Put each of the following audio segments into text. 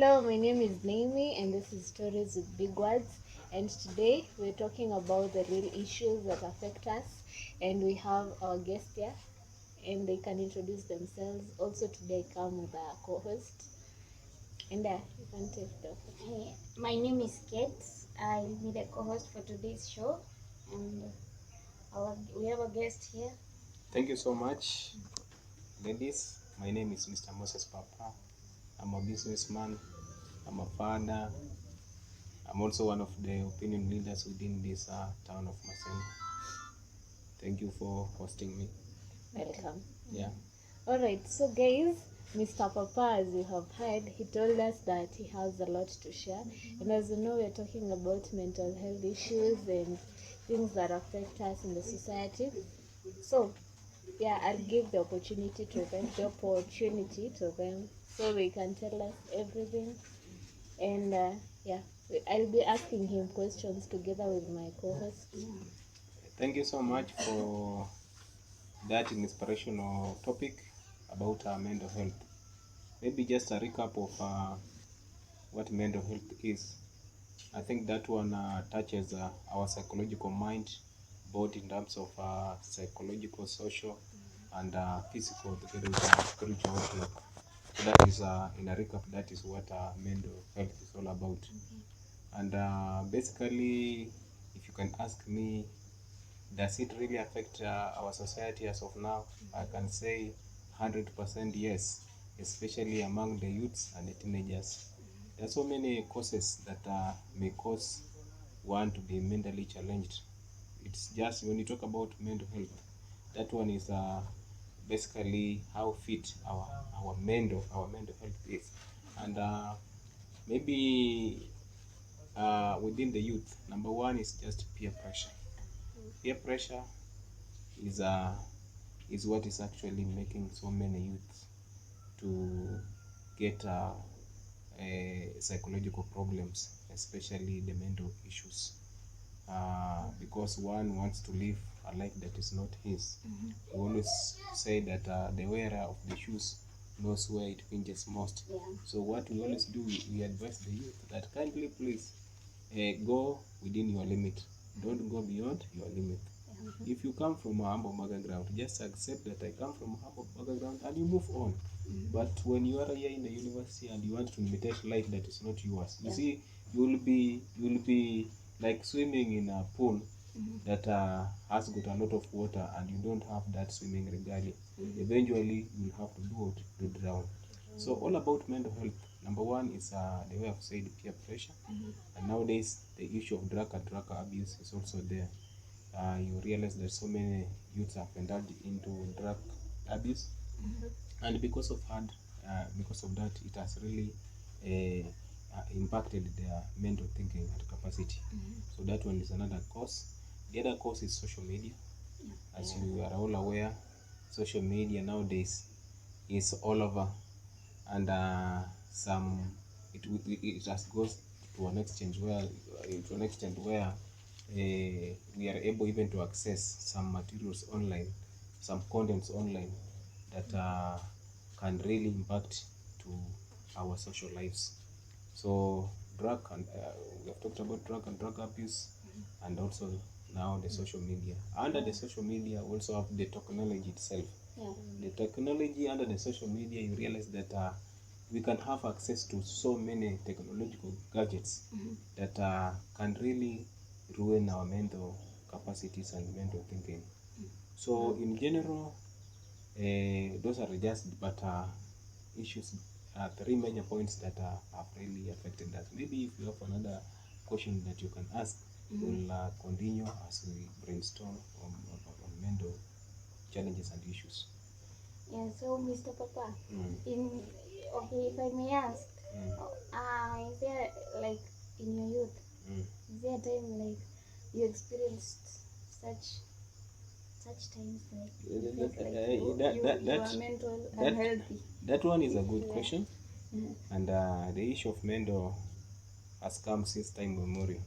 Hello, my name is Naomi, and this is Stories with Big Words. And today we're talking about the real issues that affect us. And we have our guest here, and they can introduce themselves. Also, today I come with a co host. And you can take the Hey, my name is Kate. I'll be the co-host for today's show, and we have a guest here. Thank you so much, ladies. My name is Mr. Moses Papa. I'm a businessman, I'm a father, I'm also one of the opinion leaders within this town of Maseno. Thank you for hosting me. welcome. Yeah. All right, so guys, Mr. Papa, as you have heard, he told us that he has a lot to share. And as you know, we're talking about mental health issues and things that affect us in the society. So, yeah, I'll give the opportunity to them so they can tell us everything. And yeah, I'll be asking him questions together with my co-host. Thank you so much for that inspirational topic about mental health. Maybe just a recap of what mental health is. I think that one touches our psychological mind, both in terms of psychological, social, and physical, together with spiritual outlook. So that is, in a recap, that is what mental health is all about. And basically, if you can ask me, does it really affect our society as of now? I can say 100% yes, especially among the youths and the teenagers. There are so many causes that may cause one to be mentally challenged. It's just when you talk about mental health, that one is basically how fit our mental health is, and maybe within the youth, number one is just peer pressure. Peer pressure is is what is actually making so many youths to get psychological problems, especially the mental issues, because one wants to live a life that is not his. We always say that the wearer of the shoes knows where it pinches most. Yeah. So what we always do, we advise the youth that kindly please go within your limit. Don't go beyond your limit. If you come from a humble background, just accept that I come from a humble background and you move on. But when you are here in the university and you want to imitate life that is not yours, you see, you will be like swimming in a pool that has got a lot of water and you don't have that swimming regalia. Eventually, you'll have to do what? To drown. So all about mental health. Number one is the way I've said peer pressure, and nowadays the issue of drug and drug abuse is also there. You realize that so many youths have indulged into drug abuse, and because of that, it has really impacted their mental thinking and capacity. So that one is another cause. The other cause is social media. As you are all aware, social media nowadays is all over, and some it has goes to an extent where we are able even to access some materials online, some contents online that can really impact to our social lives. So drug and we have talked about drug and drug abuse, and also now the social media. Under the social media, we also have the technology itself. Yeah. The technology under the social media, you realize that we can have access to so many technological gadgets that can really ruin our mental capacities and mental thinking. So in general, those are just but issues, three major points that have really affected us. Maybe if you have another question that you can ask, we'll continue as we brainstorm on mental challenges and issues. Yeah. So, Mr. Papa, Mm. if I may ask, Mm. is there like in your youth, Mm. is there a time like you experienced such times like you felt like you are mental unhealthy? That one is a good question, Mhm. and the issue of mental has come since time memorial.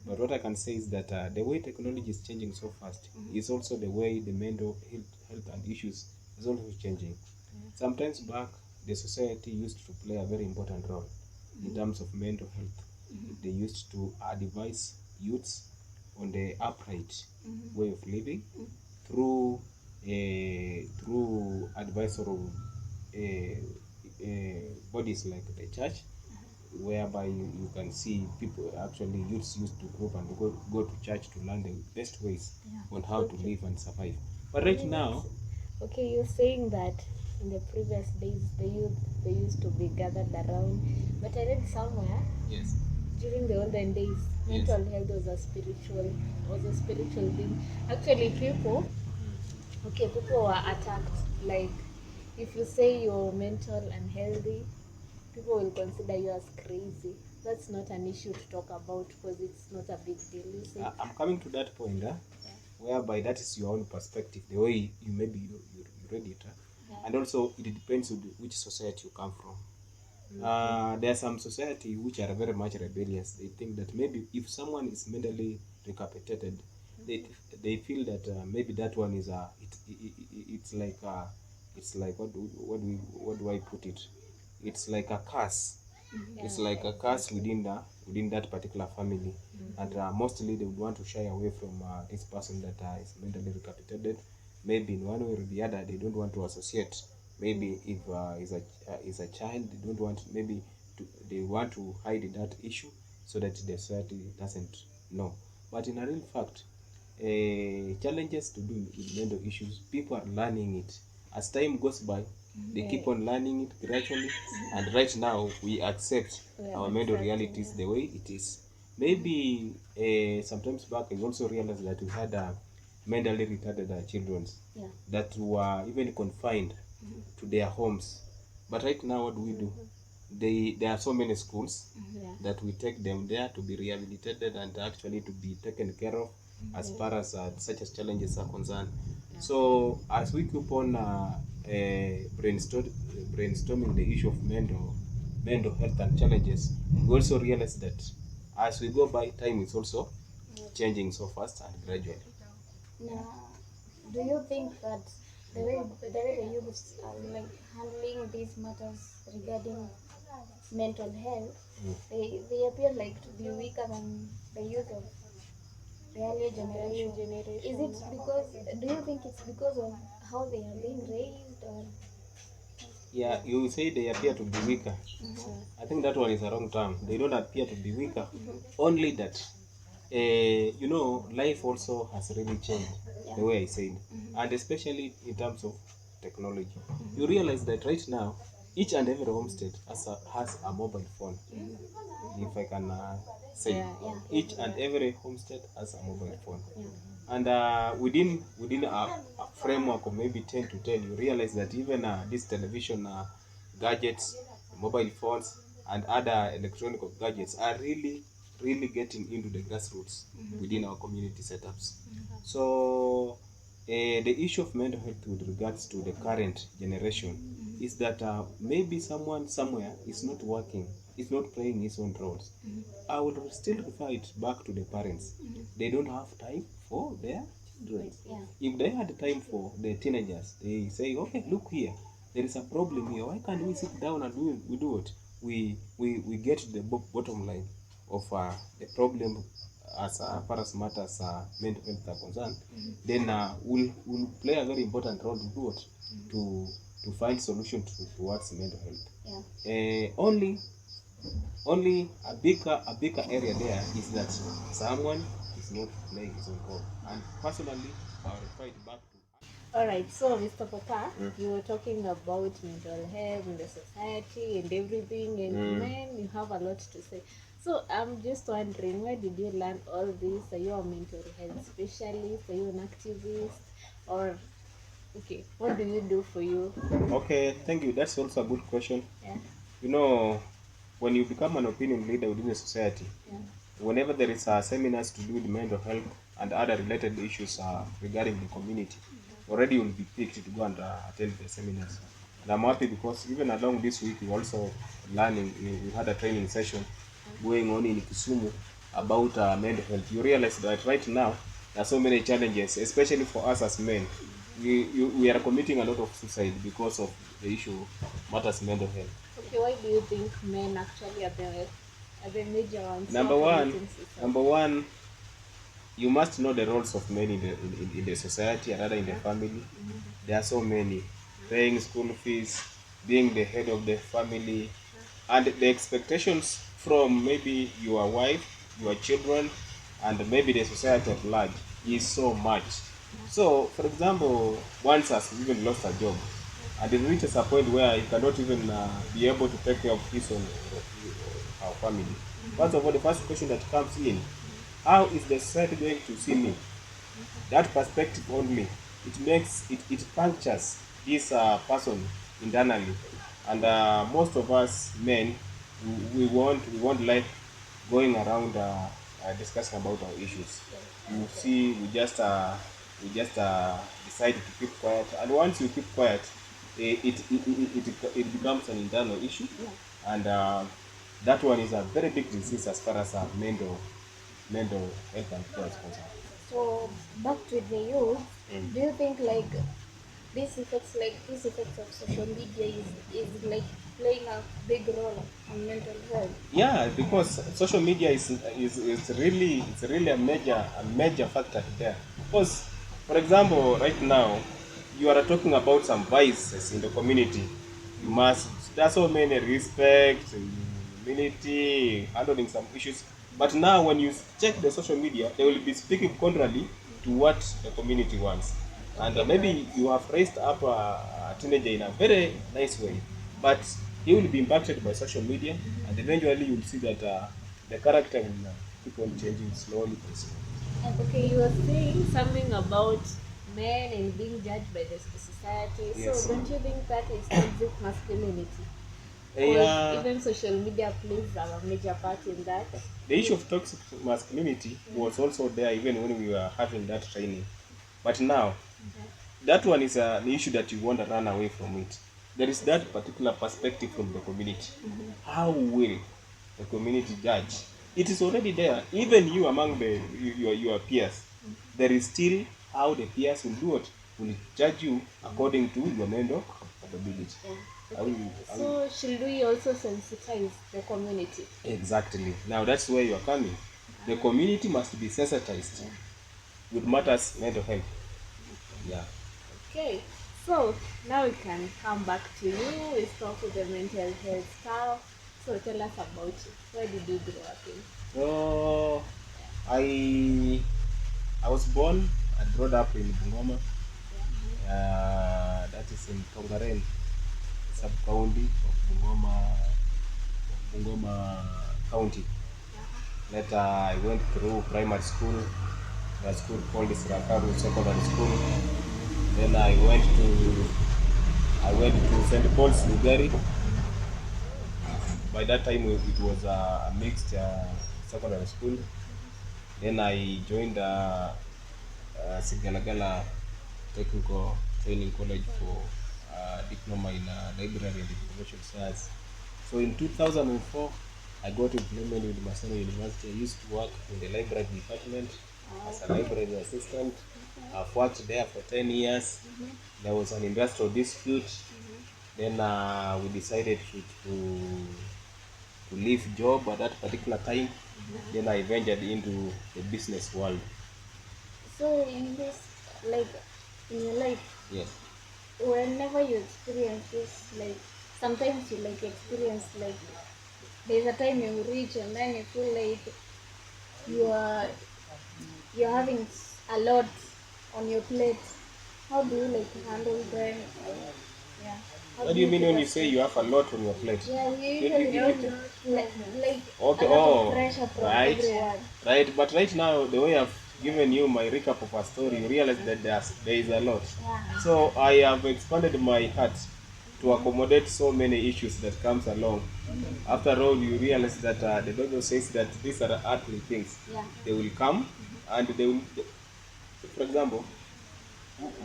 But what I can say is that the way technology is changing so fast is also the way the mental health and issues is also changing. Sometimes back, the society used to play a very important role. in terms of mental health. They used to advise youths on the upright way of living through advisory bodies like the church, whereby you can see people, actually youths used to group and go to church to learn the best ways on how to live and survive. But right now, okay, you're saying that in the previous days the youth, they used to be gathered around, but I read somewhere yes, during the olden days mental health was a spiritual thing. Actually people were attacked. Like if you say you're mental unhealthy, people will consider you as crazy. That's not an issue to talk about because it's not a big deal. You see? I'm coming to that point, whereby that is your own perspective, the way you maybe you read it, and also it depends on which society you come from. There are some society which are very much rebellious. They think that maybe if someone is mentally recapacitated, they feel that maybe that one is it's like what do I put it? It's like a curse. It's like a curse within that particular family, and mostly they would want to shy away from this person that is mentally recapacitated. Maybe in one way or the other, they don't want to associate. Maybe if is a child, they don't want, maybe they want to hide that issue so that the society doesn't know. But in a real fact, challenges to do with mental issues, people are learning it as time goes by. They keep on learning it gradually, and right now we accept our mental realities the way it is. Maybe sometimes back I also realized that we had mentally retarded children that were even confined to their homes. But right now, what do we do? There are so many schools that we take them there to be rehabilitated and actually to be taken care of as far as such as challenges are concerned. So as we keep on brainstorming the issue of mental health and challenges, we also realize that as we go by, time is also changing so fast and gradually. Now, do you think that the way the youths are like handling these matters regarding mental health, they appear like to be weaker than the youth of the earlier generation? Is it because, do you think it's because of how they are being raised, or? Yeah, you say they appear to be weaker. I think that one is a wrong term. They don't appear to be weaker. Only that, life also has really changed the way I said, and especially in terms of technology. You realize that right now, each and every homestead has a mobile phone. If I can say, each and every homestead has a mobile phone. And within a framework of maybe 10 to 10, you realize that even these television gadgets, mobile phones, and other electronic gadgets are really getting into the grassroots within our community setups. So the issue of mental health with regards to the current generation is that maybe someone somewhere is not working, is not playing his own roles. I will still refer it back to the parents. They don't have time for their children. If they had time for the teenagers, they say, okay, look here, there is a problem here. Why can't we sit down and we do it? We get to the bottom line of the problem as far as matters mental health are concerned. Then we'll play a very important role to do it, to find solution towards mental health. Only a bigger area there is that someone is not playing his own role. And personally, I will refer it back to. Alright, so Mr. Papa, you were talking about mental health in the society and everything, and man, you have a lot to say. So I'm just wondering, where did you learn all this? Are you a mental health specialist? Are you an activist? Or, okay, what do you do for you? Okay, thank you. That's also a good question. When you become an opinion leader within a society, whenever there is seminars to do with mental health and other related issues regarding the community, already you'll be picked to go and attend the seminars. And I'm happy because even along this week, we also learning, we had a training session going on in Kisumu about mental health. You realize that right now, there are so many challenges, especially for us as men. We are committing a lot of suicide because of the issue matters mental health. Okay, why do you think men actually are the major ones who Number are one, committing suicide? number one, you must know the roles of men in the society and rather in the family. There are so many. Paying school fees, being the head of the family, and the expectations from maybe your wife, your children, and maybe the society at large is so much. So, for example, once has even lost a job, and it reaches a point where he cannot even be able to take care of his own our family. First of all, the first question that comes in: how is the society going to see me? That perspective only, it punctures this person internally, and most of us men, we won't like going around discussing about our issues. You see, we just decide to keep quiet, and once you keep quiet, it becomes an internal issue, and that one is a very big disease as far as mental health and care is concerned. So back to the youth, do you think like these effects of social media is like playing a big role on mental health? Yeah, because social media is really a major factor there. Because, for example, right now you are talking about some vices in the community. You must There's so many respect, humility, handling some issues. But now when you check the social media, they will be speaking contrary to what the community wants. And maybe you have raised up a teenager in a very nice way, but he will be impacted by social media, and eventually you'll see that the character will keep on changing slowly but slowly. Okay, you were saying something about men and being judged by the society. Yes. So don't you think that is toxic masculinity? Because Yeah, even social media plays a major part in that. the issue of toxic masculinity was also there even when we were having that training. But now, that one is an issue that you want to run away from it. There is that particular perspective from the community. How will the community judge? It is already there. Even you among your peers, there is still how the peers will do it. Will judge you according to your mental capability. Yeah. I Okay. will- I will- So should we also sensitize the community? Exactly. Now that's where you are coming. The community must be sensitized with matters mental health. Yeah. Okay. So now we can come back to you. We start with the mental health stuff. So tell us about you. Where did you grow up in? So I was born and brought up in Bungoma. That is in Tongaren sub county of Bungoma County. Later I went through primary school, a school called Sirakaru Secondary School. Then I went to St. Paul's Lugari. By that time it was a mixed secondary school. Then I joined Sigalagala Technical Training College for diploma in library and information science. So in 2004, I got employment with Maseno University. I used to work in the library department as a library assistant. I've worked there for 10 years. There was an industrial dispute. Then we decided to leave job at that particular time. Then I ventured into the business world. So in this, like in your life, Yes. whenever you experience this, like sometimes you like experience like there's a time you reach and then you feel like you are you're having a lot on your plate. How do you like handle them? Yeah. How What do you mean keep when a you say straight- you have a lot on your plate? Yeah, you You- usually you- feel you- like Okay, a lot oh, of pressure from right, everyone. right. But right now, the way I've given you my recap of a story, you realize that there is a lot. Yeah. So I have expanded my heart to accommodate so many issues that comes along. After all, you realize that the Bible says that these are earthly things. Yeah. They will come, and they will. For example,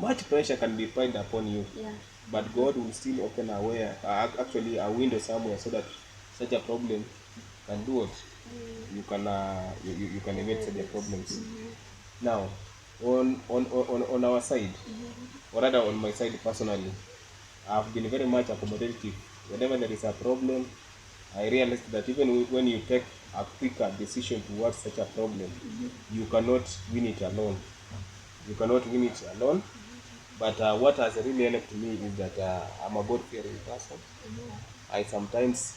much pressure can be piled upon you, Yeah. but God will still open actually a window somewhere so that such a problem can do it. You can evade such a problems. Now, on our side, or rather on my side personally, I've been very much accommodative whenever there is a problem, I realized that even when you take a quicker decision towards such a problem, you cannot win it alone. You cannot win it alone. But what has really helped me is that I'm a God-fearing person. I sometimes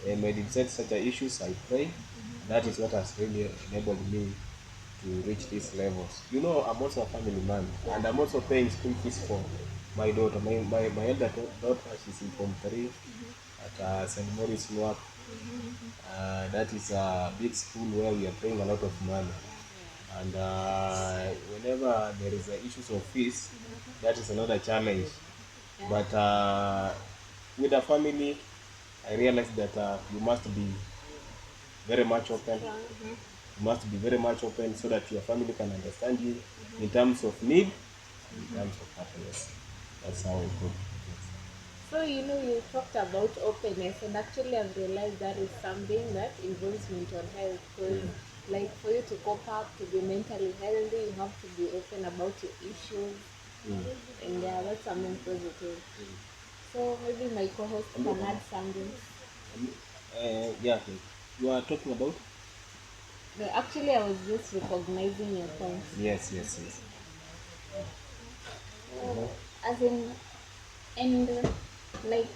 when it set such issues, I pray. That is what has really enabled me to reach these levels. You know, I'm also a family man, and I'm also paying school fees for my daughter. My elder daughter, she's in Form 3 at St. Maurice Newark. That is a big school where we are paying a lot of money. And whenever there is issues of fees, that is another challenge. But with a family, I realized that you must be very much open. You must be very much open so that your family can understand you in terms of need, in terms of happiness. That's how I put it. So, you talked about openness, and actually, I've realized that is something that involves mental health. Because, like, for you to cope up, to be mentally healthy, you have to be open about your issues. And yeah, that's something positive. So, maybe my co host can add something. Yeah, you are talking about? No, actually, I was just recognizing your points. Yes, yes, yes. As in, and like,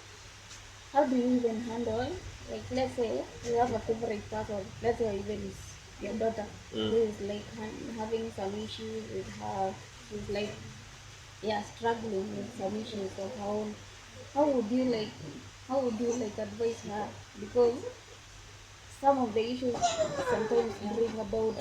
how do you even handle, like, let's say you have a favorite person, let's say even is your daughter, who is like having some issues with her, she's like, yeah, struggling with some issues of her own. How would you like, how would you like advise her? Because some of the issues sometimes bring about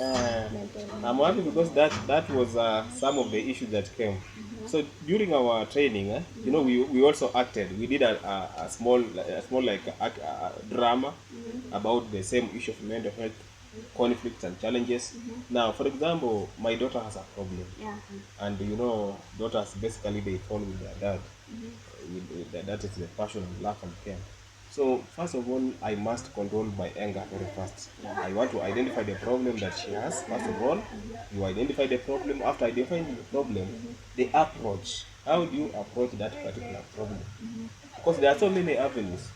mental I'm health. happy because that was some of the issues that came. So during our training, you know, we also acted. We did a small like drama about the same issue of mental health, conflicts and challenges. Now, for example, my daughter has a problem, Yeah. and you know, daughters basically they fall with their dad. That is the passion and love and care. So first of all, I must control my anger very fast. I want to identify the problem that she has. First of all, you identify the problem. After identifying the problem, the approach. How do you approach that particular problem? Because there are so many avenues.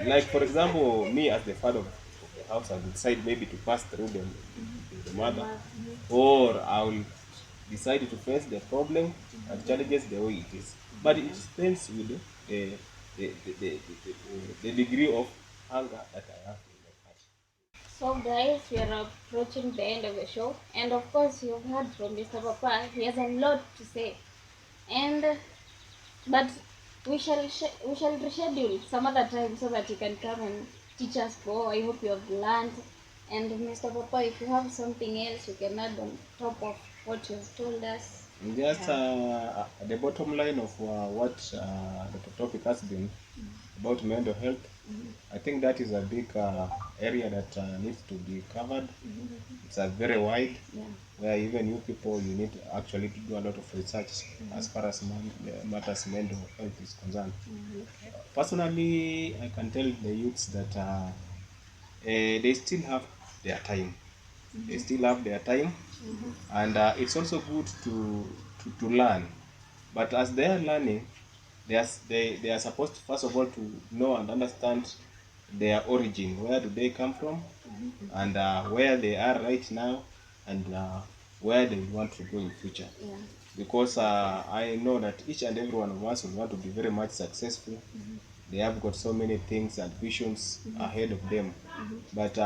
Like for example, me as the father of the house, I will decide maybe to pass through the mother, or I will decide to face the problem and challenges the way it is. But it depends with the degree of anger that I have in my heart. So guys, we are approaching the end of the show, and of course you've heard from Mr. Papa. He has a lot to say, and but we shall reschedule some other time so that you can come and teach us more. I hope you have learned. And Mr. Papa, if you have something else you can add on top of what you've told us. Just the bottom line of what the topic has been about mental health, I think that is a big area that needs to be covered. It's a very wide, Yeah. where even you people, you need actually to do a lot of research as far as matters mental health is concerned. Personally, I can tell the youths that they still have their time. They still have their time, and it's also good to learn. But as they are learning, they are supposed to, first of all, to know and understand their origin. Where do they come from, and where they are right now, and where they want to go in future. Yeah. Because I know that each and every one of us will want to be very much successful. They have got so many things and visions ahead of them. But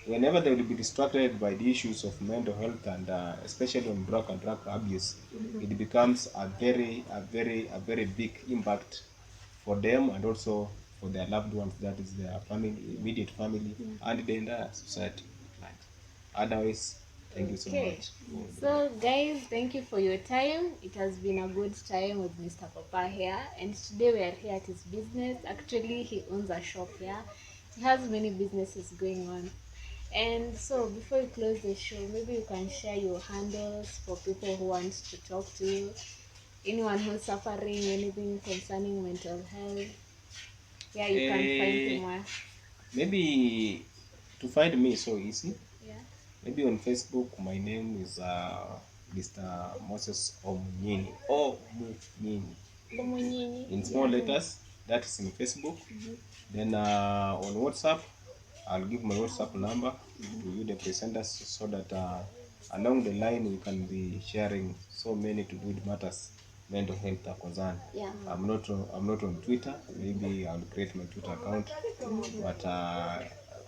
whenever they will be distracted by the issues of mental health, and especially on drug and drug abuse, it becomes a very big impact for them, and also for their loved ones, that is their family, immediate family, and the entire society. Otherwise, thank you so Okay. much. So, guys, thank you for your time. It has been a good time with Mr. Papa here, and today we are here at his business. Actually, he owns a shop here. He has many businesses going on. And so, before you close the show, maybe you can share your handles for people who want to talk to you. Anyone who's suffering anything concerning mental health, yeah, you can find him where. Maybe to find me so easy. Yeah. Maybe on Facebook, my name is Mr. Moses Omunyini. Omunyini. Omunyini. In small letters. that is in Facebook. Then on WhatsApp, I'll give my WhatsApp number to you, the presenters, so that along the line we can be sharing so many to do with matters mental health are concerned. Yeah. I'm not on Twitter. Maybe I'll create my Twitter account, but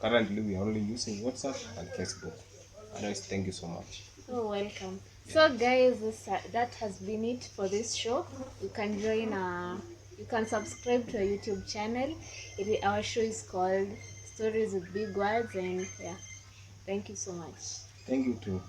currently we are only using WhatsApp and Facebook. Otherwise, thank you so much. Oh, welcome. So, guys, that has been it for this show. You can join. You can subscribe to our YouTube channel. Our show is called Stories with Big Words, and yeah, thank you so much. Thank you too.